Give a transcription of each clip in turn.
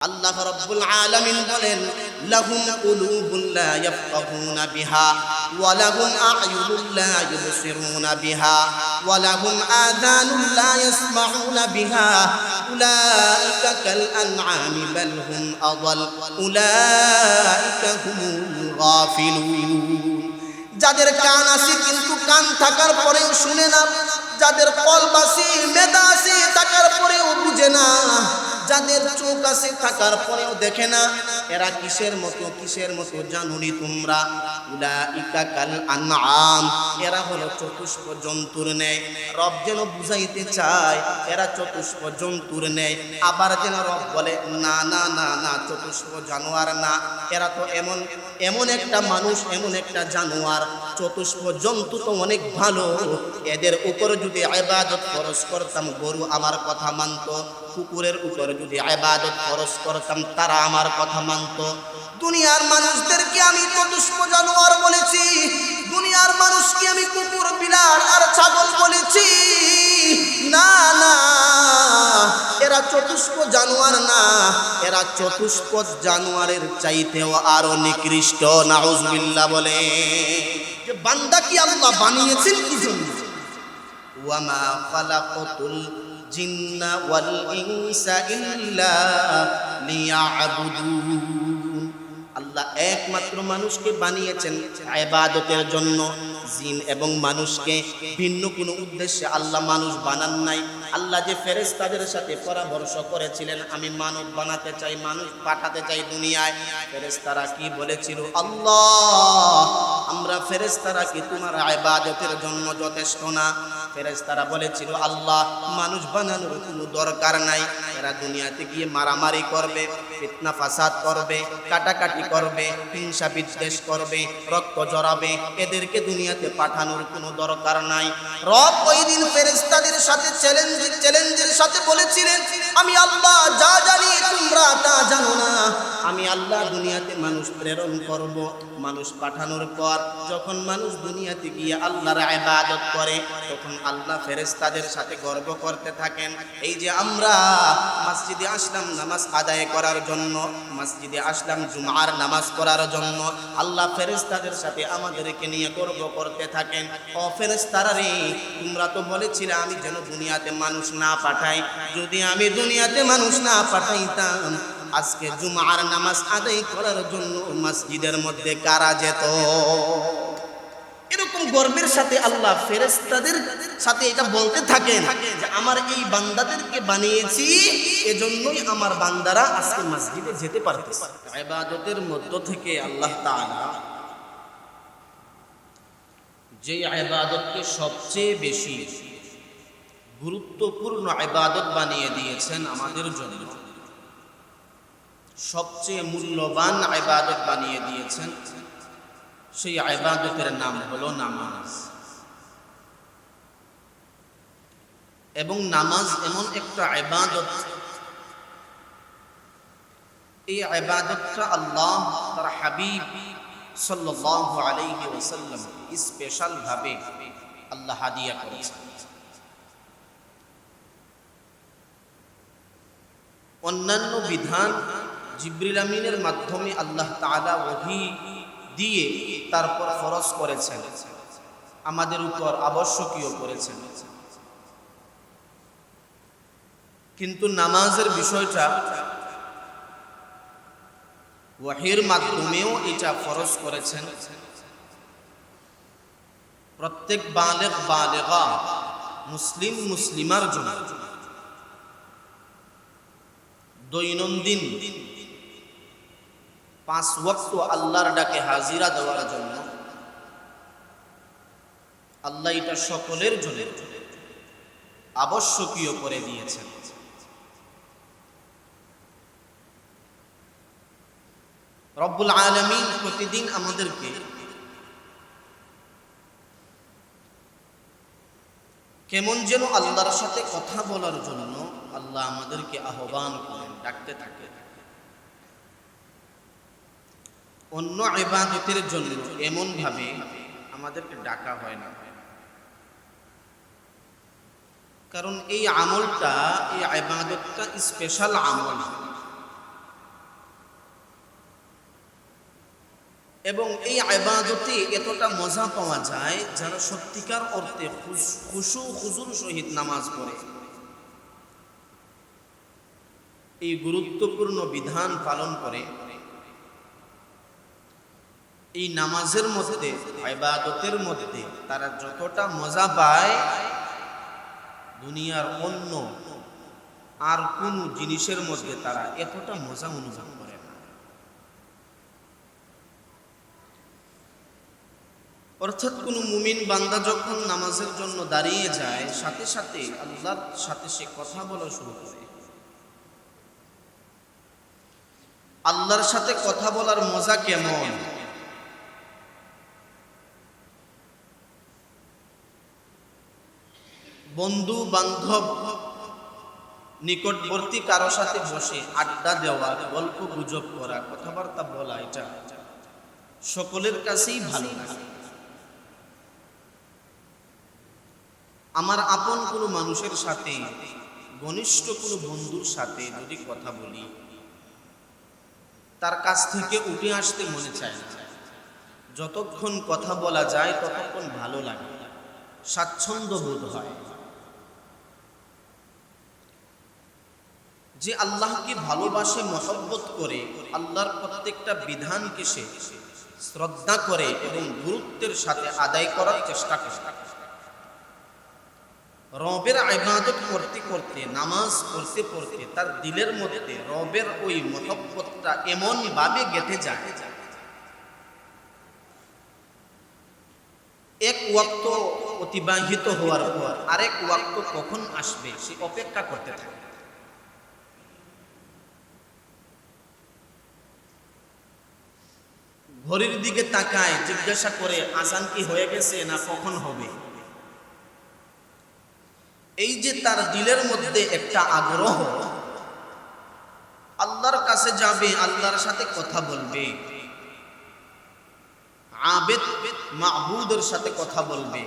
আল্লাহ রাব্বুল আলামিন বলেন, লাহুম কুলুবুন লা ইয়াফকাহুনা বিহা ওয়া লাহুম আ'য়ুনুন লা ইউবসিরুনা বিহা ওয়া লাহুম আযানুন লা ইয়াসমাউনা বিহা উলাইকা কাল আন'আমি বাল হুম আযাল উলাইকা হুমুল গাফিলুন। যাদের কান আছে কিন্তু কান থাকার পরেও শুনে না, যাদের কলব আছে মেধা আছে থাকার পরেও বুঝে না, যাদের চোখ আছে থাকার পরেও দেখে না, এরা কিসের মতো জানুনি তোমরা? উলাইকা কাল আনআম, এরা হলো চতুষ্প জন্তুর ন্যায়। রব যেন বুঝাইতে চায় এরা চতুষ্প জন্তুর ন্যায়, আবার যেন রব বলে না না না না চতুষ্প জানোয়ার না, এরা তো এমন একটা মানুষ, এমন একটা জানোয়ার। চতুষ্প জন্তু তো অনেক ভালো, এদের উপর যদি ইবাদত ফরজ করতাম গরু আমার কথা মানতো, কুকুরের উপর যদি ইবাদত ফরজ করতাম তারা আমার কথা মানতো। দুনিয়ার মানুষদেরকে আমি চতুষ্প জানোয়ার বলেছি, দুনিয়ার মানুষকে আমি কুকুর বিড়াল আর ছাগল বলেছি, না না এরা চতুষ্প জানোয়ার না, এরা চতুষ্প জানোয়ারের চাইতেও আরো নিকৃষ্ট। নাউজুবিল্লাহ বলে যে বান্দা কি আল্লাহ বানিয়েছেন কি জন্য? ওয়ামা খালাকাতুল জিন্না ওয়াল ইনসা ইল্লা লিয়াবুদুন। আল্লাহ একমাত্র মানুষকে বানিয়েছেন ইবাদতের জন্য, জিন এবং মানুষকে ভিন্ন কোনো উদ্দেশ্যে আল্লাহ মানুষ বানান নাই। আল্লাহ যে ফেরেশতাদের সাথে পরামর্শ করেছিলেন আমি মানব বানাতে চাই, মানুষ পাঠাতে চাই দুনিয়ায়, ফেরেশতারা কি বলেছিল? আল্লাহ আমরা ফেরেশতারা কি তোমার ইবাদতের জন্য যথেষ্ট না? ফেরেশতারা বলেছিল আল্লাহ মানুষ বানানোর কোনো দরকার নাই, এরা দুনিয়াতে গিয়ে মারামারি করবে, ফিতনা ফাসাদ করবে, কাটাকাটি করবে, হিংসা বিদ্বেষ করবে, রক্ত জড়াবে, এদেরকে দুনিয়াতে পাঠানোর কোনো দরকার নাই। রব ওই দিন ফেরেশতাদের সাথে চ্যালেঞ্জের সাথে বলেছিলেন আমি আল্লাহ যা জানি তোমরা তা জানো না। আমি আল্লাহ দুনিয়াতে মানুষ প্রেরণ করব, মানুষ পাঠানোর পর যখন মানুষ দুনিয়াতে গিয়ে আল্লাহর ইবাদত করে তখন আল্লাহ ফেরেশতাদের সাথে গর্ব করতে থাকেন, এই যে আমরা মসজিদে আসলাম নামাজ আদায় করার জন্য, মসজিদে আসলাম জুমার নামাজ পড়ার জন্য, আল্লাহ ফেরেশতাদের সাথে আমাদেরকে নিয়ে গর্ব করতে থাকেন। ও ফেরেশতারা রে, তোমরা তো বলেছিলে আমি যেন দুনিয়াতে মানুষ না পাঠাই, যদি আমি দুনিয়াতে মানুষ না পাঠাইতাম আজকে জুমার নামাজ আদায় করার জন্য মসজিদের মধ্যে কারা যেত? এরকম গর্বের সাথে আল্লাহ ফেরেশতাদের সাথে এটা বলতে থাকেন যে আমার এই বান্দাদেরকে বানিয়েছি এজন্যই আমার বান্দারা আজকে মসজিদে যেতে পারতেছে। ইবাদতের মধ্য থেকে আল্লাহ তাআলা যে ইবাদতকে সবচেয়ে বেশি গুরুত্বপূর্ণ ইবাদত বানিয়ে দিয়েছেন আমাদের জন্য, সবচেয়ে মূল্যবান ইবাদত বানিয়ে দিয়েছেন, সেই ইবাদতের নাম হলো নামাজ। এবং নামাজ এমন একটা ইবাদত, এই ইবাদতটা আল্লাহ তার হাবিব সাল্লাল্লাহু আলাইহি ওয়াসাল্লাম স্পেশাল ভাবে আল্লাহ হাদিয়া করেছেন। অন্যান্য বিধান জিবরিল আমিনের মাধ্যমে আল্লাহ তাআলা ওহী দিয়ে তারপর ফরজ করেছেন, আমাদের উপর আবশ্যকীয় করেছেন, কিন্তু নামাজের বিষয়টা ওহীর মাধ্যমেও এটা ফরজ করেছেন প্রত্যেক বালেগ বালেগা মুসলিম মুসলিমার জন্য। দৈনন্দিন 5 ওয়াক্ত আল্লাহর ডাকে হাজিরা দেওয়ার জন্য আল্লাহ এটা সকলের জন্য আবশ্যকীয় করে দিয়েছেন। রব্বুল আলামিন প্রতিদিন আমাদেরকে কেমন যেন আল্লাহর সাথে কথা বলার জন্য আল্লাহ আমাদেরকে আহ্বান করেন, ডাকতে থাকে। অন্য ইবাদতের জন্য এমন ভাবে আমাদেরকে ডাকা হয় না, কারণ এই আমলটা, এই ইবাদতটা স্পেশাল আমল। এবং এই ইবাদতে এতটা মজা পাওয়া যায় যারা সত্যিকার অর্থে খুশু খুজুর সহিত নামাজ পড়ে, এই গুরুত্বপূর্ণ বিধান পালন করে। এই নামাজের মধ্যে, ইবাদতের মধ্যে তারা যতটা মজা পায় দুনিয়ার অন্য আর কোন জিনিসের মধ্যে তারা এতটা মজা অনুভব করে না। অর্থাৎ কোন মুমিন বান্দা যখন নামাজের জন্য দাঁড়িয়ে যায়, সাথে সাথে আল্লাহর সাথে সে কথা বলা শুরু করে। আল্লাহর সাথে কথা বলার মজা কেমন? বন্ধু বান্ধব নিকটবর্তী কারো সাথে বসে আড্ডা দেওয়া, গল্প গুজব করা, কথাবার্তা বলা, এটা সকলের কাছেই ভালো লাগে। আমার আপন কোনো মানুষের সাথে, ঘনিষ্ঠ কোনো বন্ধুর সাথে যদি কথা বলি, তার কাছ থেকে উঠে আসতে মনে চায় না। যতক্ষণ কথা বলা যায় ততক্ষণ ভালো লাগে, স্বাচ্ছন্দ্য বোধ হয়। যে আল্লাহকে ভালোবাসে, মহব্বত করে, আল্লাহর প্রত্যেকটা বিধানকে সে শ্রদ্ধা করে এবং গুরুত্বের সাথে আদায় করার চেষ্টা করে, রবের ইবাদত করতে করতে, নামাজ পড়তে পড়তে তার দিলের মধ্যে রবের ওই মহব্বতটা এমন ভাবে গেঁথে যায়, এক ওয়াক্ত অতিবাহিত হওয়ার পর আরেক ওয়াক্ত কখন আসবে সে অপেক্ষা করতে থাকে। ঘড়ির দিকে তাকায়, জিজ্ঞাসা করে আজান কি হয়ে গেছে না কখন হবে। এই যে তার দিলের মধ্যে একটা আগ্রহ, আল্লাহর কাছে যাবে, আল্লাহর সাথে কথা বলবে, আবেদ মাহবুদের সাথে কথা বলবে।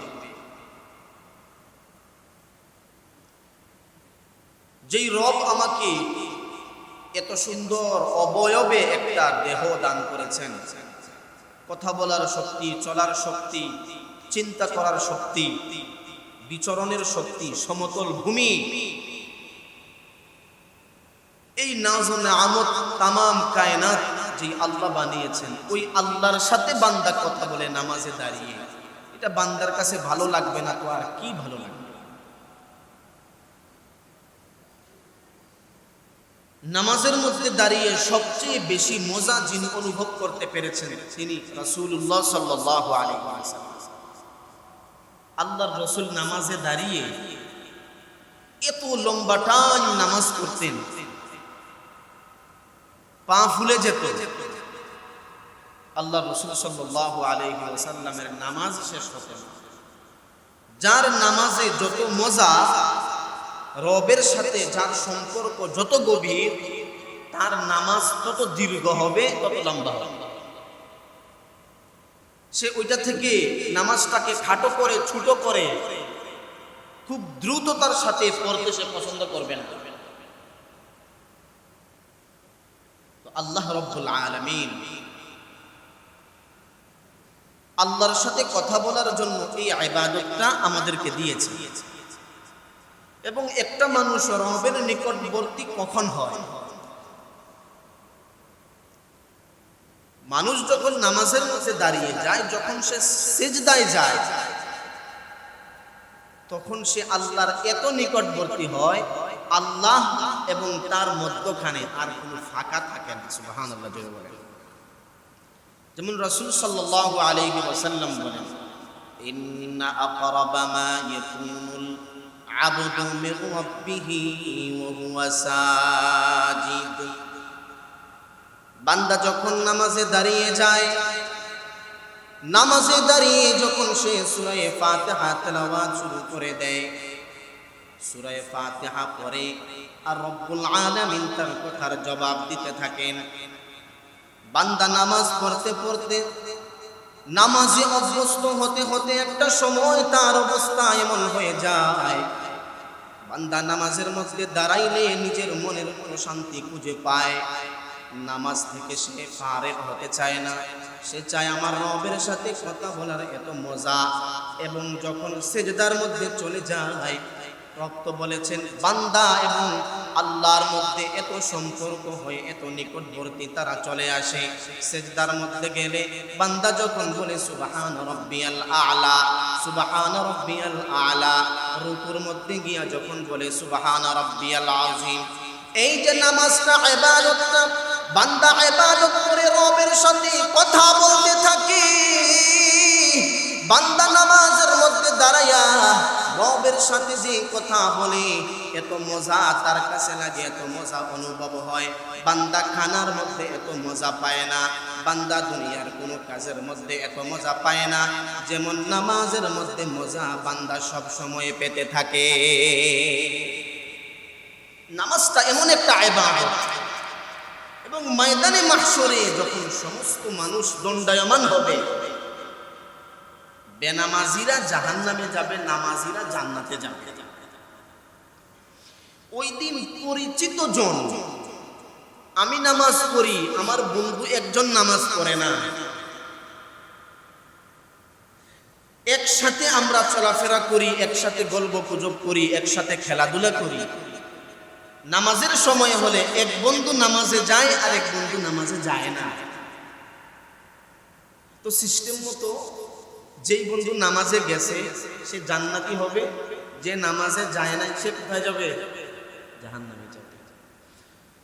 যেই রব আমাকে এত সুন্দর অবয়বে একটা দেহ দান করেছেন, কথা বলার শক্তি, চলার শক্তি, চিন্তা করার শক্তি, বিচরণের শক্তি, সমতল ভূমি, এই নাজনে আমত তামাম কায়নাত যে আল্লাহ বানিয়েছেন, ওই আল্লাহর সাথে বান্দা কথা বলে নামাজে দাঁড়িয়ে, এটা বান্দার কাছে ভালো লাগবে না তো আর কি ভালো লাগবে? নামাজের মধ্যে দাঁড়িয়ে সবচেয়ে বেশি মজা যিনি অনুভব করতে পেরেছেন তিনি রাসূলুল্লাহ সাল্লাল্লাহু আলাইহি ওয়াসাল্লাম। আল্লাহর রাসূল নামাজে দাঁড়িয়ে এত লম্বা টাইম নামাজ করতেন, পা ফুলে যেত। আল্লাহর রাসূল সাল্লাল্লাহু আলাইহি ওয়াসাল্লামের নামাজ শেষ হতো না। যার নামাজে যত মজা, রবের সাথে যার সম্পর্ক যত গভীর, তার নামাজ তত দীর্ঘ হবে, তত লম্বা হবে। সে ওইটা থেকে নামাজটাকে খাটো করে, ছোট করে, খুব দ্রুততার সাথে পড়তে সে পছন্দ করবে না। তো আল্লাহ রাব্বুল আলামিন আল্লাহর সাথে কথা বলার জন্য এই ইবাদতটা আমাদেরকে দিয়েছে। এবং একটা মানুষ রবের নিকটবর্তী কখন হয়? মানুষ যখন নামাজের মধ্যে দাঁড়িয়ে যায়, যখন সে সিজদায় যায়, তখন সে আল্লাহর এত নিকটবর্তী হয়, আল্লাহ এবং তার মধ্যখানে আর কোনো ফাঁকা থাকে না। সুবহানাল্লাহ জোরে বলেন। যেমন রাসূল সাল্লাল্লাহু আলাইহি ওয়াসাল্লাম বলেন, ইন্না আকরাবা মা ইয়াকুনুল আবদু মির রাব্বিহি ওয়া হুয়া সাজিদ। বান্দা যখন নামাজে দাঁড়িয়ে যায়, নামাজে দাঁড়িয়ে যখন সে সূরা ফাতিহা তেলাওয়াত শুরু করে দেয়, সূরা ফাতিহা পড়ে আর রব্বুল আলামিন তার কথার জবাব দিতে থাকেন। বান্দা নামাজ পড়তে পড়তে, নামাজে অভ্যস্ত হতে হতে একটা সময় তার অবস্থা এমন হয়ে যায়, বান্দা নামাজের মধ্যে দাঁড়াইলে নিজের মনের কোনো শান্তি খুঁজে পায়, নামাজ থেকে সে ফারেক হতে চায় না, সে চায় আমার রবের সাথে কথা বলার এত মজা। এবং যখন সিজদার মধ্যে চলে যায়, রব বলেছেন বান্দা এবং আল্লাহর মধ্যে এত সম্পর্ক হয়, এত নিকটবর্তী তারা চলে আসে। সিজদার মধ্যে গেলে বান্দা যখন বলে সুবহান রাব্বিয়াল আ'লা, সুবহান রাব্বিয়াল আ'লা, রুকুর মধ্যে গিয়া যখন বলে সুবহান রাব্বিয়াল আযীম। এই যে নামাজটা ইবাদতটা, বান্দা ইবাদত করে রবের সাথে কথা বলতে থাকে। বান্দা নামাজের মধ্যে দাঁড়ায়া রবের সাথে যে কথা বলে এত মজা তার কাছে লাগে, এত মজা অনুভব হয়। বান্দা খানার মধ্যে এত মজা পায় না, বান্দা দুনিয়ার কোনো কাজের মধ্যে এত মজা পায় না যেমন নামাজের মধ্যে মজা বান্দা সব সময় পেতে থাকে। নামাজটা এমন একটা ইবাদত, এবং ময়দানে মাহশরে যখন সমস্ত মানুষ দণ্ডায়মান হবে, বেনামাজিরা জাহান্নামে যাবে, নামাজিরা জান্নাতে যাবে। ওই দিন পরিচিত জন, আমি নামাজ পড়ি, আমার বন্ধু একজন নামাজ পড়ে না, একসাথে আমরা চলাফেরা করি, একসাথে গল্প গুজব করি, একসাথে খেলাধুলা করি। নামাজের সময় হলে এক বন্ধু নামাজে যায় আর এক বন্ধু নামাজে যায় না। তো সিস্টেম মতো যেই বন্ধু নামাজে গেছে সে জান্নাতি হবে, যে নামাজে যায় না সে কোথায় যাবে? জাহান্নামে যাবে।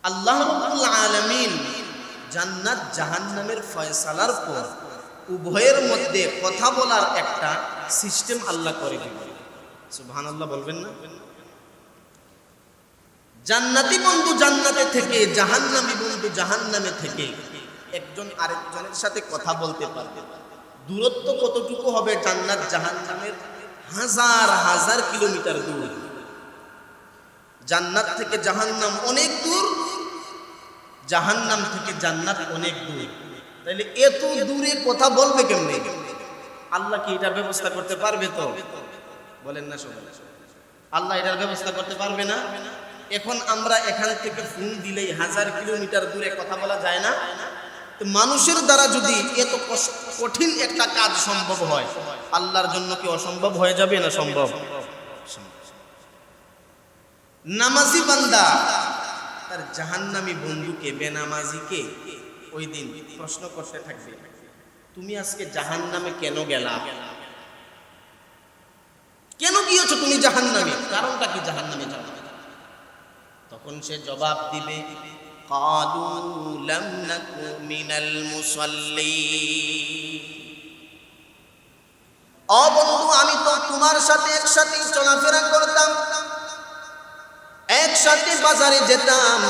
আল্লাহ রাব্বুল আলামিন জান্নাত জাহান্নামের ফয়সালার পর উভয়ের মধ্যে কথা বলার একটা সিস্টেম আল্লাহ করে দিবেন। সুবহানাল্লাহ বলবেন না? জান্নাতি বন্ধু জান্নাতে থেকে, জাহান্নামী বন্ধু জাহান্নামে থেকে একজন আরেকজনের সাথে কথা বলতে পারবে। দূরত্ব কতটুকু হবে? জান্নাত জাহান্নামের হাজার হাজার কিলোমিটার দূর। জান্নাত থেকে জাহান্নাম অনেক দূর, জাহান্নাম থেকে জান্নাত অনেক দূর। তাহলে এত দূরে কথা বলবে কেমনে? আল্লাহ কি এটার ব্যবস্থা করতে পারবে? তো বলেন না সবাই, আল্লাহ এটার ব্যবস্থা করতে পারবে না? এখন আমরা এখান থেকে ফোন দিলেই হাজার কিলোমিটার দূরে কথা বলা যায় না? মানুষের দ্বারা যদি এত কঠিন একটা কাজ সম্ভব হয়, আল্লাহর জন্য কি অসম্ভব হয়ে যাবে না সম্ভব? নামাজি বান্দা তার জাহান্নামী বন্ধুকে, বেনামাজিকে ওই দিন প্রশ্ন করতে থাকবে, তুমি আজকে জাহান্নামে কেন গেলা? কেন গিয়েছো তুমি জাহান্নামে? কারণটা কি জাহান্নামে যাওয়া? তখন সে জবাব দিবে, ক্বালু লাম নাকু মিনাল মুসাল্লিন। ও বন্ধু, আমি তো তোমার সাথে একসাথে চলাফেরা করতাম, একসাথে বাজারে যেতাম,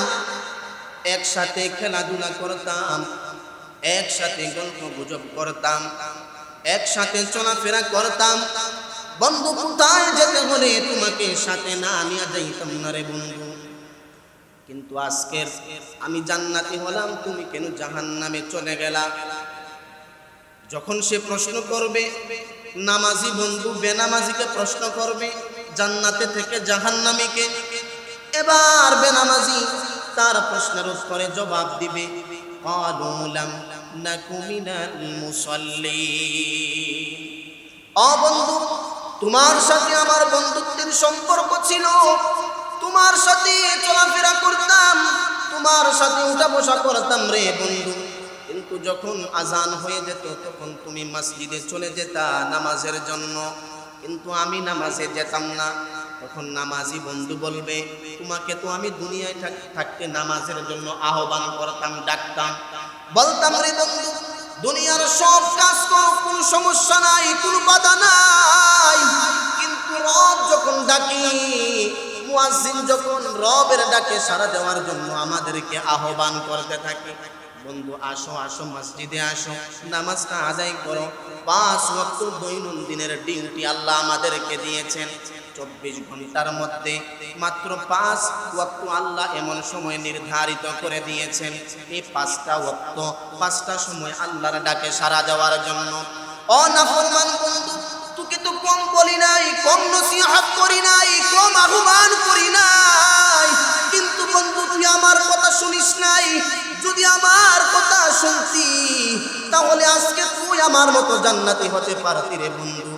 একসাথে খেলাধুলা করতাম, একসাথে গল্প গুজব করতাম, একসাথে চলাফেরা করতাম। বন্ধু, কোথায় যেতে হলে তোমাকে সাথে না নিয়ে যাইতাম না রে বন্ধু। কিন্তু আজকে আমি জান্নাতি হলাম, তুমি কেন জাহান্নামে চলে গেলা? যখন সে প্রশ্ন করবে, নামাজি বন্ধু বেনামাজিকে প্রশ্ন করবে জান্নাতে থেকে জাহান্নামীকে, এবার বেনামাজি তার প্রশ্নের উত্তরে জবাব দিবে, ক্বালু লাম নাকু মিনাল মুসাল্লিন। ও বন্ধু, তোমার সাথে আমার বন্ধুত্বের সম্পর্ক ছিল, তোমার সাথে চলাফেরা করতাম, তোমার সাথে উঠা বসা করতাম রে বন্ধু। কিন্তু যখন আজান হয়ে যেত তখন তুমি মসজিদে চলে যেতা নামাজের জন্য, কিন্তু আমি নামাজে যেতাম না। তখন নামাজি বন্ধু বলবে, তোমাকে তো আমি দুনিয়ায় থাকতে নামাজের জন্য আহ্বান করতাম, ডাকতাম, বলতাম রে বন্ধু দুনিয়ার সব কাজ করো, কোনো সমস্যা নাই, কোনো বাধা নাই। কিন্তু রব যখন ডাকি, মুয়াজ্জিন যখন রবের ডাকে সাড়া দেওয়ার জন্য আমাদেরকে আহ্বান করতে থাকে, বন্ধু আসো আসো মসজিদে আসো, নামাজটা আদায় করো। 5 ওয়াক্ত দৈনন্দিনের ডিউটি আল্লাহ আমাদেরকে দিয়েছেন। 24 ঘন্টার মধ্যে মাত্র 5 ওয়াক্ত আল্লাহ এমন সময় নির্ধারিত করে দিয়েছেন, এই 5টা ওয়াক্ত 5টা সময় আল্লাহর ডাকে সাড়া দেওয়ার জন্য। ও নাফরমান বন্ধু, তোকে তো কম বলি নাই, কম নসিহত করি নাই, কম আহ্বান করি নাই, কিন্তু বন্ধু তুই আমার কথা শুনিস নাই, যদি আমার কথা শুনতি তাহলে আজকে তুই আমার মতো জান্নাতি হতে পারতি রে বন্ধু।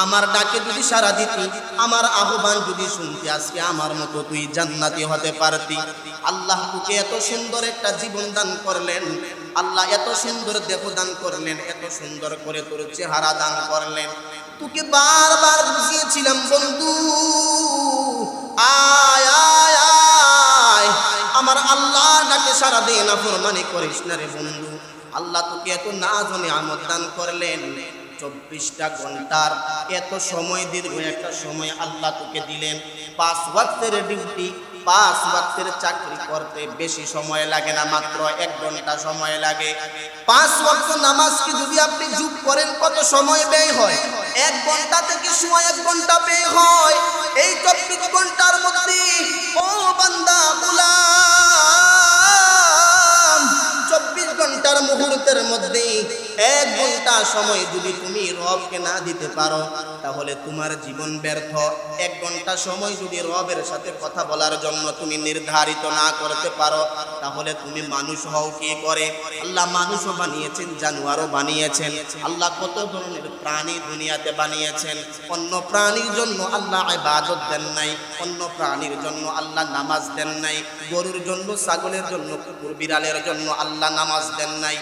আমার ডাকে যদি সাড়া দিতি, আমার আহ্বান যদি শুনতি, আজকে আমার মতো তুই জান্নাতি হতে পারতি। আল্লাহ তোকে এত সুন্দর একটা জীবন দান করলেন, আল্লাহ এত সুন্দর দেহ দান করলেন, এত সুন্দর করে তোর চেহারা দান করলেন। তোকে বারবার বুঝিয়েছিলাম বন্ধু, আয় আয় আয় আমার আল্লাহ ডাকে সাড়া দে, নাফরমানি করিস না রে বন্ধু। আল্লাহ তোকে এত নাজ নিয়ামত দান করলেন, 24টা ঘন্টার এত সময়, দীর্ঘ একটা সময় আল্লাহ তোকে দিলেন। 5 ওয়াক্তের ডিউটি, 5 ওয়াক্তের চাকরি করতে বেশি সময় লাগে না, মাত্র 1 ঘন্টা সময় লাগে। 5 ওয়াক্ত নামাজকে যদি আপনি যোগ করেন কত সময় ব্যয় হয়? 1 ঘন্টা থেকে 1 ঘন্টা ব্যয় হয়। এই 24 ঘন্টার মধ্যে ও বান্দা গোলাম, 24 ঘন্টার মুহূর্তের মধ্যে 1 ঘন্টা সময় যদি তুমি রবকে না দিতে পারো তাহলে তোমার জীবন ব্যর্থ। 1 ঘন্টা সময় যদি রবের সাথে কথা বলার জন্য তুমি নির্ধারিত না করতে পারো তাহলে তুমি মানুষ হও কি করে? আল্লাহ মানুষও বানিয়েছেন, জানোয়ারও বানিয়েছেন, আল্লাহ কত ধরনের প্রাণী দুনিয়াতে বানিয়েছেন। অন্য প্রাণীর জন্য আল্লাহ ইবাদত দেন নাই, অন্য প্রাণীর জন্য আল্লাহ নামাজ দেন নাই, গরুর জন্য, ছাগলের জন্য, কুকুর বিড়ালের জন্য আল্লাহ নামাজ দেন নাই।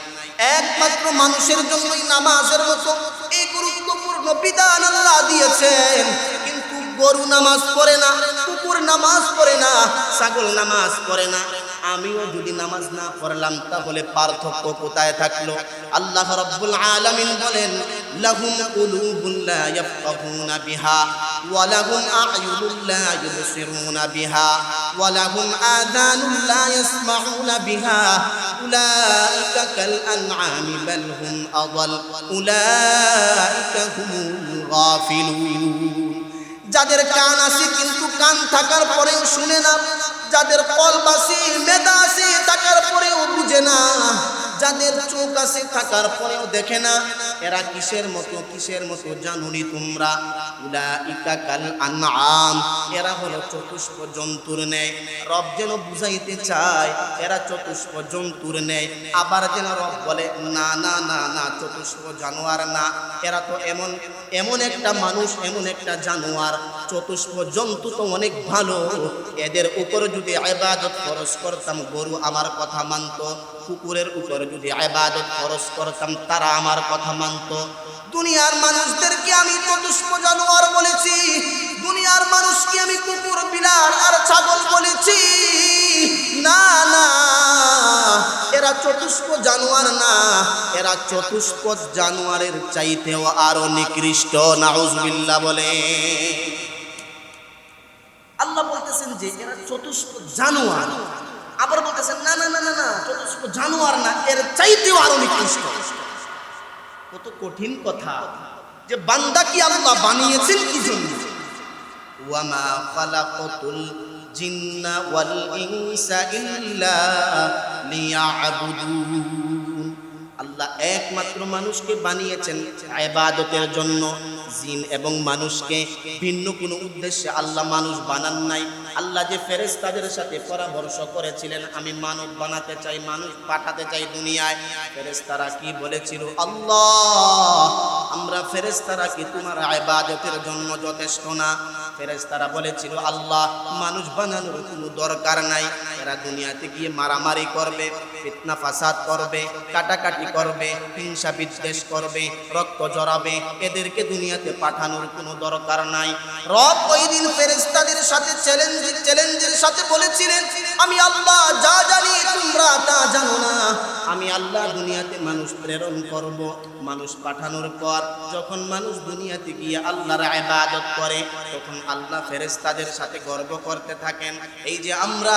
একমাত্র মানুষের জন্যই নামাজের মতো এই গুরুত্বপূর্ণ বিধান আল্লাহ দিয়েছেন। কিন্তু গরু নামাজ পড়ে না, কুকুর নামাজ পড়ে না, ছাগল নামাজ পড়ে না। আমিও যদি নামাজ না পড়লাম তাহলে পার্থক্য কোথায় থাকলো? আল্লাহ রাব্বুল আলামিন বলেন, লাহুম কুলুবুন লা ইয়াফকাহুনা বিহা ওয়া লাহুম আ'য়ুনুন লা ইউবসিরুনা বিহা ওয়া লাহুম আযানুন লা ইয়াসমাউনা বিহা উলাইকা কাল আনআমি বাল হুম আযাল উলাইকা হুমুল গাফিলুন। যাদের কান আছে কিন্তু কান থাকার পরেও শুনে না, যাদের কলব আছে, মেধা আছে থাকার পরেও বুঝে না, যাদের চোখ আছে থাকার পরেও দেখে না, এরা কিসের মতো জানুনি তোমরা? উলাইকা কাল আনআম, এরা হলো চতুষ্প জন্তুর ন্যায়। রব যেন বুঝাইতে চায় এরা চতুষ্প জন্তুর ন্যায়, আবার যেন রব বলে না না না না, চতুষ্প জানোয়ার না, এরা তো এমন একটা মানুষ, এমন একটা জানোয়ার। চতুষ্প জন্তু তো অনেক ভালো, এদের উপর যদি ইবাদত ফরজ করতাম গরু আমার কথা মানত, কুকুরের উপর যদি ইবাদত ফরজ করতাম তারা আমার কথা মানত। দুনিয়ার মানুষদেরকে আমি চতুষ্প জানোয়ার বলেছি, দুনিয়ার মানুষকে আমি কুকুর, বিড়াল আর ছাগল বলেছি। না না, এরা চতুষ্প জানোয়ার না, এরা চতুষ্প জানোয়ারের চাইতেও আরো নিকৃষ্ট। নাউজুবিল্লাহ বলে আল্লাহ বলতেছেন যে এরা চতুষ্প জানোয়ার, আবার বলতেছেন না না না না না, চতুষ্প জানোয়ার না, এর চাইতেও আরো নিকৃষ্ট। কত কঠিন কথা যে বান্দা কি আল্লাহ বানিয়েছেন কি জন্য? ওয়া মা খালাকাতুল জিন্না ওয়াল ইনসা ইল্লা লিয়াবুদুন। আল্লাহ একমাত্র মানুষকে বানিয়েছেন ইবাদতের জন্য, জিন এবং মানুষকে ভিন্ন কোনো উদ্দেশ্যে আল্লাহ মানুষ বানান নাই। আল্লাহ যে ফেরেশতাদের সাথে পরামর্শ করেছিলেন আমি মানব বানাতে চাই, মানুষ পাঠাতে চাই দুনিয়ায়, ফেরেশতারা কি বলেছিল? আল্লাহ আমরা ফেরেশতারা কি তোমার ইবাদতের জন্য যথেষ্ট না? ফেরেশতারা বলেছিল আল্লাহ মানুষ বানানোর কোনো দরকার নাই, এরা দুনিয়াতে গিয়ে মারামারি করবে, ফিতনা ফাসাদ করবে, কাটাকাটি করবে, হিংসা বিদ্বেষ করবে, রক্ত জড়াবে, এদেরকে দুনিয়াতে পাঠানোর কোনো দরকার নাই। রব ওই দিন ফেরেশতাদের সাথে চ্যালেঞ্জের সাথে বলেছিলেন আমি আল্লাহ যা জানি তোমরা তা জানো না। আমি আল্লাহ দুনিয়াতে মানুষ প্রেরণ করব, মানুষ পাঠানোর পর যখন মানুষ দুনিয়াতে গিয়ে আল্লাহর ইবাদত করে তখন আল্লাহ ফেরেশতাদের সাথে গর্ব করতে থাকেন, এই যে আমরা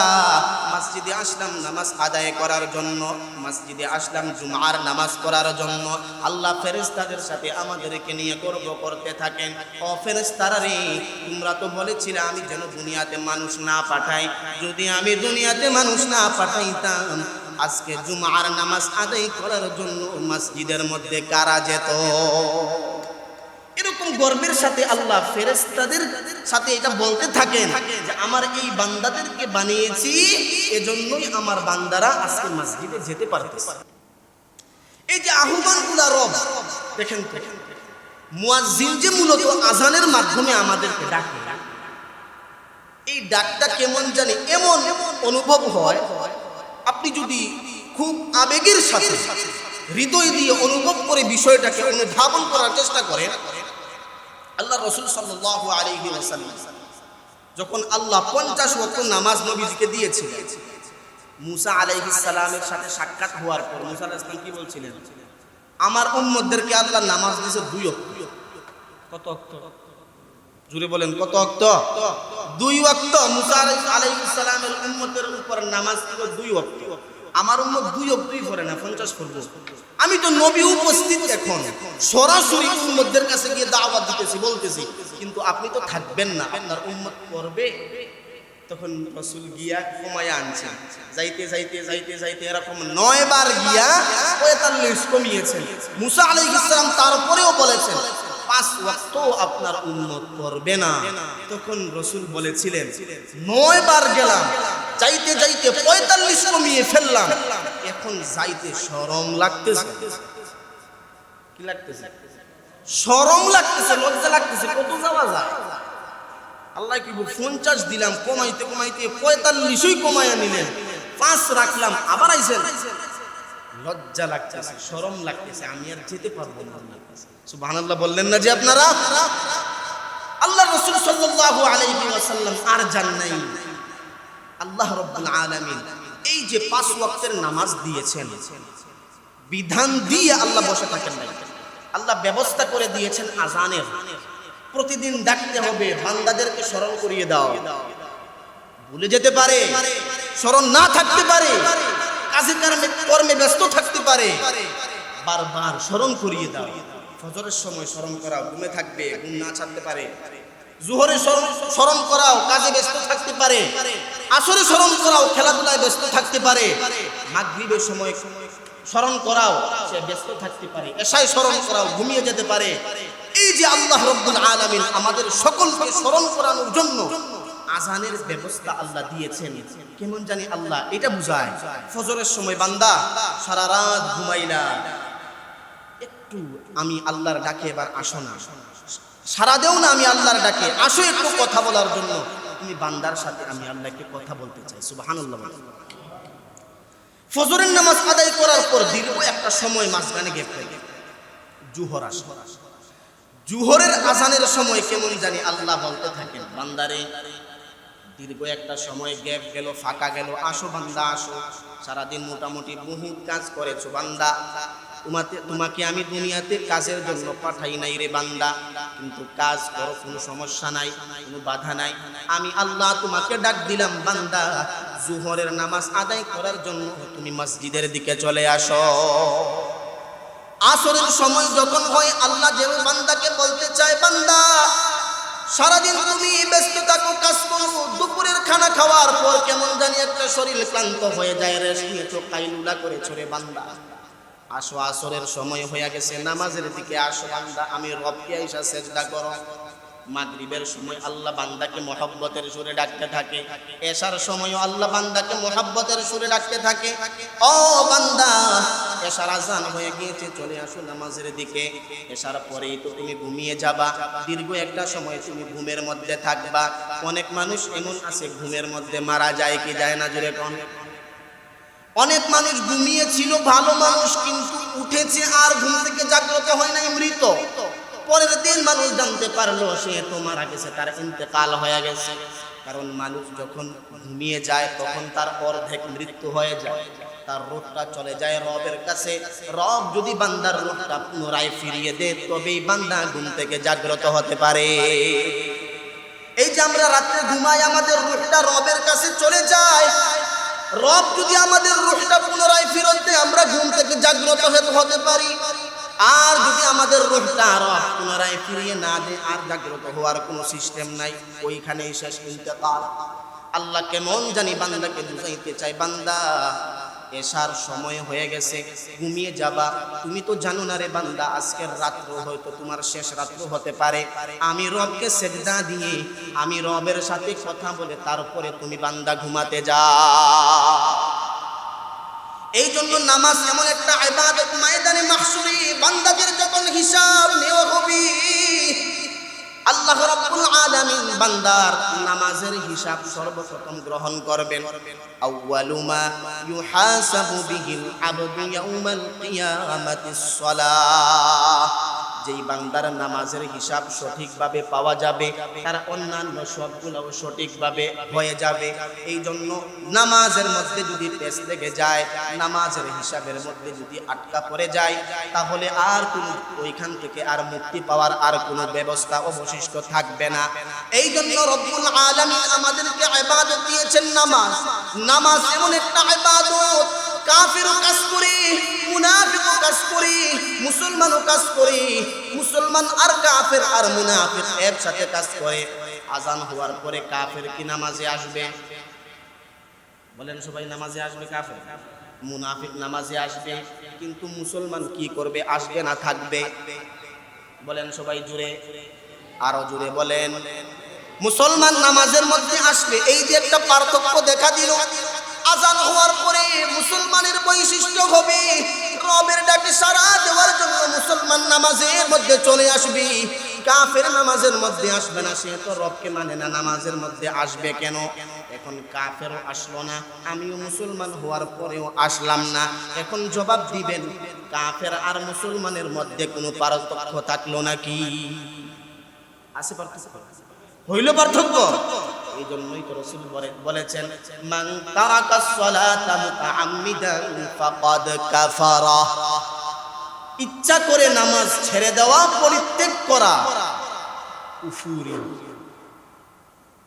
মসজিদে আসলাম নামাজ আদায় করার জন্য, মসজিদে আসলাম জুমার নামাজ পড়ার জন্য, আল্লাহ ফেরেশতাদের সাথে আমাদেরকে নিয়ে গর্ব করতে থাকেন। ও ফেরেশতারা রে, তোমরা তো বলেছিলে আমি যেন দুনিয়াতে মানুষ না পাঠাই, যদি আমি দুনিয়াতে মানুষ না পাঠাইতাম আজকে জুমার নামাজ আদায় করার জন্য মসজিদের মধ্যে কারা যেত? এরকম গর্বের সাথে আল্লাহ ফেরেশতাদের সাথে এটা বলতে থাকেন যে আমার এই বান্দাদেরকে বানিয়েছি, এজন্যই আমার বান্দারা আজকে মসজিদে যেতে পারতেছে। এই যে আহ্বানগুলা রব দেখেন তো, মুয়াজ্জিন যে মূলত আজানের মাধ্যমে আমাদেরকে ডাকে, এই ডাকটা কেমন জানি এমন অনুভব হয়, আপনি যদি খুব আবেগের সাথে হৃদয় দিয়ে অনুভব করে বিষয়টাকে অনুধাবন করার চেষ্টা করেন। আল্লাহ রাসূল সাল্লাল্লাহু আলাইহি ওয়াসাল্লাম যখন আল্লাহ 50 ওয়াক্ত নামাজ নবীজিকে দিয়েছিলেন, মুসা আলাইহিস সালামের সাথে সাক্ষাৎ হওয়ার পর মুসা আলাইহিস সালাম কি বলছিলেন? আমার উম্মতদেরকে আল্লাহ নামাজ দিয়েছে 2 ওয়াক্ত। কত ওয়াক্ত? জুড়ে বলেন, কত ওয়াক্ত? 2 ওয়াক্ত। মুসা আলাইহিস সালামের উম্মতের উপর নামাজ ছিল 2 ওয়াক্ত। আমার উম্মত 2 ওয়াক্তই পড়ে না, 50 পড়ব। আমি তো নবী উপস্থিত, এখন সরাসরি উম্মতদের কাছে গিয়ে দাওয়াত দিতেছি, বলতেছি, কিন্তু আপনি তো থাকবেন না, আপনার উম্মত পড়বে। তখন রাসূল গিয়া কমায়া আনছেন, যাইতে যাইতে যাইতে যাইতে এরকম 9 বার গিয়া 45 কমিয়েছেন। মুসা আলাইহিস সালাম তারপরেও বলেছেন 5 ওয়াক্ত আপনার উম্মত পড়বে না। তখন রাসূল বলেছিলেন 9 বার গেলাম, যাইতে যাইতে 45 কমিয়ে ফেললাম, এখন যাইতে শরম লাগতেছে। কি লাগতেছে? শরম লাগতেছে, লজ্জা লাগতেছে। কত যাওয়া যায়? আল্লাহ কি 50 দিলাম, কমাইতে কমাইতে 45ই কমায়া নিলেন, 5 রাখলাম, আবার আইছেন। লজ্জা লাগতেছে, শরম লাগতেছে, আমি আর যেতে পারবো না। সুবহানাল্লাহ বললেন না যে আপনারা? আল্লাহ রাসূল সাল্লাল্লাহু আলাইহি ওয়াসাল্লাম আর যান নাই। আল্লাহ রাব্বুল আলামিন এই যে 5 ওয়াক্তের নামাজ দিয়েছেন, বিধান দিয়ে আল্লাহ বসে থাকেন নাই। আল্লাহ ব্যবস্থা করে দিয়েছেন আজানের। প্রতিদিন ডাকতে হবে, বান্দাদেরকে স্মরণ করিয়ে দাও। ভুলে যেতে পারে, স্মরণ না থাকতে পারে, কাজে কর্মে ব্যস্ত থাকতে পারে, বারবার স্মরণ করিয়ে দাও। ফজরের সময় স্মরণ করাও, ঘুমে থাকবে, ঘুম না ছাড়তে পারে। জোহরে স্মরণ করাও, কাজে ব্যস্ত থাকতে পারে। আসরে স্মরণ করাও, খেলাধুলায় ব্যস্ত থাকতে পারে। মাগরিবের সময় স্মরণ করাও, সে ব্যস্ত থাকতে পারে। এশায় স্মরণ করাও, ঘুমিয়ে যেতে পারে। এই যে আল্লাহ রাব্বুল আলামিন আমাদের সকলকে স্মরণ করানোর জন্য আজানের ব্যবস্থা আল্লাহ দিয়েছেন, কেমন জানি আল্লাহ এটা বুঝায়। ফজরের সময় বান্দা সারা রাত ঘুমাইলা, একটু আমি আল্লাহর ডাকে এবার আসো না, সারা দেও না আমি আল্লাহর ডাকে, আসো একটু কথা বলার জন্য। তুমি বান্দার সাথে আমি আল্লাহকে কথা বলতে চাই। সুবহানাল্লাহ। ফজরের নামাজ আদায় করার পর দীর্ঘ একটা সময় মাঝখানে গ্যাপ হয়ে গেল, জুহর আসে। জুহরের আজানের সময় কেমন জানি আল্লাহ বলতে থাকেন, বান্দারে দীর্ঘ একটা সময় গ্যাপ গেল, ফাঁকা গেল, আসো বান্দা আসো। সারাদিন মোটামুটি বহুত কাজ করেছো বান্দা, তোমাকে আমি দুনিয়াতে কাজের জন্য পাঠাই নাই রে বান্দা, কিন্তু কাজ করো, কোনো সমস্যা নাই, কোনো বাধা নাই। আমি আল্লাহ তোমাকে ডাক দিলাম, বান্দা জুহরের নামাজ আদায় করার জন্য তুমি মসজিদের দিকে চলে আসো। আসরের সময় যখন হয়, আল্লাহ যে বান্দাকে বলতে চায়, বান্দা সারাদিন তুমি ব্যস্ত থাকো, কাজ করো, দুপুরের খানা খাওয়ার পর কেমন জানি একটা শরীর ক্লান্ত হয়ে যায়, রেস্ট নিয়েছো, কাইলুলা করেছো রে বান্দা, আসো আসরের সময় হয়ে গেছে, নামাজের দিকে আসো বান্দা, আমি রবকে আইসা সেজদা করো। মাগরিবের সময় আল্লাহ বান্দাকে মহব্বতের সুরে ডাকতে থাকে, এশার সময়ও আল্লাহ বান্দাকে মহব্বতের সুরে ডাকতে থাকে, ও বান্দা এশার আজান হয়ে গিয়েছে, চলে আসো নামাজের দিকে। এশার পরেই তো তুমি ঘুমিয়ে যাবা, দীর্ঘ একটা সময় তুমি ঘুমের মধ্যে থাকবা। অনেক মানুষ এমন আছে ঘুমের মধ্যে মারা যায়, কি যায় না জোরে কোন? অনেক মানুষ ঘুমিয়েছিল, ভালো মানুষ, কিন্তু উঠেছে আর ঘুম থেকে জাগ্রত হয় নাই, মৃত। পরের দিন মানুষ জানতে পারলো সে তো মারা গেছে, তার ইন্তেকাল হয়ে গেছে। কারণ মানুষ যখন ঘুমিয়ে যায় তখন তার অর্ধেক মৃত্যু হয়ে যায়, তার রূহটা চলে যায় রবের কাছে। রব যদি বান্দার রূহটা পুনরায় ফিরিয়ে দেয়, তবেই বান্দা ঘুম থেকে জাগ্রত হতে পারে। এই যে আমরা রাত্রে ঘুমাই, আমাদের রূহটা রবের কাছে চলে যায়। রব যদি আমাদের রূহটা পুনরায় ফিরত দেয়, আমরা ঘুম থেকে জাগ্রত হতে পারি। আর যদি আমাদের রূহটা রব পুনরায় ফিরিয়ে না দেয়, আর জাগ্রত হওয়ার কোনো সিস্টেম নাই, ওইখানেই শেষ ইন্তেকাল। আল্লাহ কেমন জানি বান্দাকে বুঝাইতে চাই, বান্দা এশার সময় হয়ে গেছে, ঘুমিয়ে যাবা। তুমি তো জানো না রে বান্দা, আজকের রাত্র হয়তো তোমার শেষ রাত্র হতে পারে। আমি রবকে সেজদা দিয়ে, আমি রবের সাথে কথা বলে তারপরে তুমি বান্দা ঘুমাতে যাও। এই জন্য নামাজ এমন একটা ইবাদত, ময়দানে মাহশুরে বান্দাদের যখন হিসাব নেওয়া হবে, আল্লাহ রাব্বুল আলামিন বান্দার নামাজের হিসাব সর্বপ্রথম গ্রহণ করবেন। আউয়ালু মা ইউহাসাবু বিহিল আবদু ইয়াউমাল কিয়ামাতিস সালাহ। যেই বান্দার নামাজের হিসাব সঠিকভাবে পাওয়া যাবে, তার অন্যান্য সবগুলোও সঠিকভাবে হয়ে যাবে। এই জন্য নামাজের মধ্যে যদি পেছ লেগে যায়, নামাজের হিসাবের মধ্যে যদি আটকা পড়ে যায়, তাহলে আর কোনো ওইখান থেকে আর মুক্তি পাওয়ার আর কোনো ব্যবস্থা অবশিষ্ট থাকবে না। এই জন্য রব্বুল আলামিন আমাদেরকে ইবাদত দিয়েছেন নামাজ। নামাজ এমন একটা ইবাদত, কাফিরও কাজ করে, মুনাফিকও কাজ করে, মুসলমানও কাজ করে। মুসলমান আর কাফের আর মুনাফিক একসাথে কাজ করে। আজান হওয়ার পরে কাফের কি নামাজে আসবে? বলেন সবাই, নামাজে আসবে কাফের, মুনাফিক নামাজে আসবে। কিন্তু মুসলমান কি করবে? আসবে না থাকবে? বলেন সবাই জুড়ে, আরো জুড়ে বলেন। মুসলমান নামাজের মধ্যে আসবে। এই যে একটা পার্থক্য দেখা দিল, আজান হওয়ার পরে মুসলমানের বৈশিষ্ট্য হবে রবের ডাকে সাড়া দেওয়ার জন্য মুসলমান নামাজের মধ্যে চলে আসবে। কাফের নামাজের মধ্যে আসবে না, সে তো রবকে মানে না, নামাজের মধ্যে আসবে কেন? এখন কাফেরও আসলো না, আমিও মুসলমান হওয়ার পরেও আসলাম না। এখন জবাব দিবেন, কাফের আর মুসলমানের মধ্যে কোনো পার্থক্য থাকলো নাকি? আছে পার্থক্য? হইল পার্থক্য? এই জন্যই তো রাসূল বলেছেন, মান তারাকাস সালাতা মুতাআম্মিদান ফাকাদ কাফারা। ইচ্ছা করে নামাজ ছেড়ে দেওয়া, পরিত্যাগ করা কুফরি।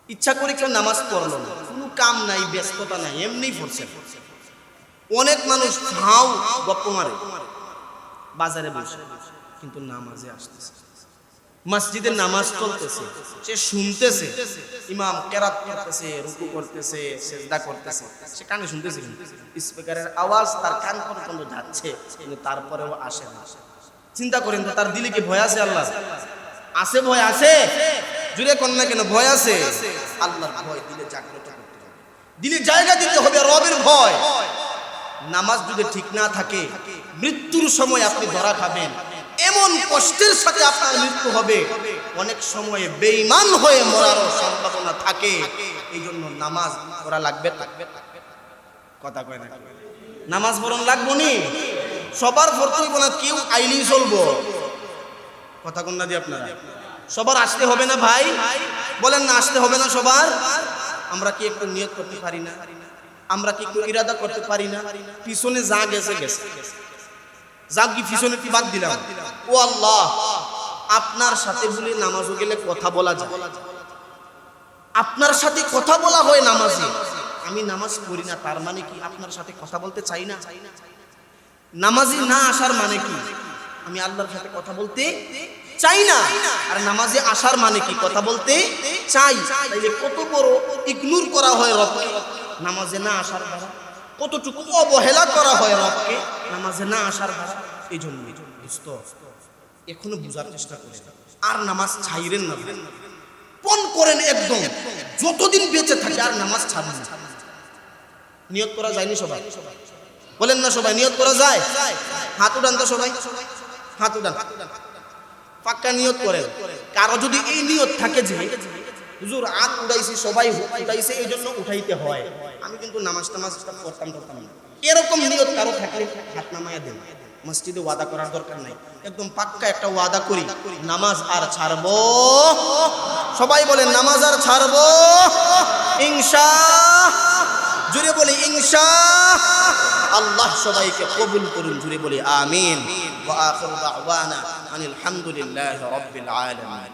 ইচ্ছা করে কেউ নামাজ পড়লো না, কোনো কাম নাই, ব্যস্ততা নাই, এমনি পড়ছে। অনেক মানুষ ফাও গপ্প মারে বাজারে বসে, কিন্তু নামাজে আসতেছে। মসজিদে নামাজ চলতেছে, সে শুনতেছে, ইমাম কেরাত করতেছে, রুকু করতেছে, সিজদা করতেছে, সে কানে শুনতেছে, স্পিকারের আওয়াজ তার কান পর্যন্ত যাচ্ছে, কিন্তু তারপরেও আসে না। চিন্তা করেন তো, তার দিলে কি ভয় আছে? আল্লাহ আছে, ভয় আছে? জুড়ে কোন না কেন ভয় আছে? আল্লাহর ভয় দিলে জাগ্রত করতে হবে, দিলে জায়গা দিতে হবে রবের ভয়। নামাজ যদি ঠিক না থাকে, মৃত্যুর সময় আপনি ধরা খাবেন, এমন কষ্টের সাথে আপনার মৃত্যু হবে। অনেক সময় বেঈমান হয়ে মরার সম্ভাবনা থাকে। এই জন্য নামাজ পড়া লাগবে। কথা কয় না, নামাজ পড়ন লাগবো নি? সবার পড়তে হইব না, কেউ আইলেই চলবো। কথা কোন না দিয়ে আপনারা, সবার আসতে হবে না ভাই? বলেন না, আসতে হবে না সবার? আমরা কি একটু নিয়ত করতে পারি না? আমরা কি একটু ইরাদা করতে পারি না? পিছনে যা গেছে গেছে, যা কি পিছনে কি বাদ দিলাম। ও আল্লাহ, আপনার সাথে বলে নামাজও গেলে কথা বলা যায়, আপনার সাথে কথা বলা হয় নামাজে। আমি নামাজ পড়ি না, তার মানে কি আপনার সাথে কথা বলতে চাই না? নামাজে না আসার মানে কি? আমি আল্লাহর সাথে কথা বলতে চাই না। আর নামাজে আসার মানে কি? কথা বলতে চাই। তাইলে কত বড় ইগনোর করা হয় রবকে নামাজে না আসার দ্বারা, কতটুকু অবহেলা করা হয় রবকে নামাজে না আসার দ্বারা। এই জন্য এখনো বুঝার চেষ্টা করেন, আর নামাজ ছাইরেন না, পণ করেন একদম, যতদিন বেঁচে থাকে আর নামাজ ছাড়বেন না। নিয়ত করা যায়নি সবাই? বলেন না সবাই, নিয়ত করা যায়? হাত উঠান তো সবাই, হাত উঠান, পাক্কা নিয়ত করেন। কারো যদি এই নিয়ত থাকে যে হুজুর হাত উঠাইছি, সবাই উঠাইছে, এই জন্য উঠাইতে হয়, আমি কিন্তু নামাজ পড়তাম না, এরকম নিয়ত কারো থাকলে হাত নামায়া দেন। মসজিদে ওয়াদা করার দরকার নাই, একদম পাক্কা একটা ওয়াদা করি, নামাজ আর ছাড়বো। সবাই বলেন, নামাজ আর ছাড়বো ইনশাআল্লাহ। জুড়ে বলি ইনশাআল্লাহ। আল্লাহ সবাইকে কবুল করুন, জুড়ে বলি আমিন। ওয়া আখিরু দাওয়ানা আনিল হামদুলিল্লাহি রাব্বিল আলামিন।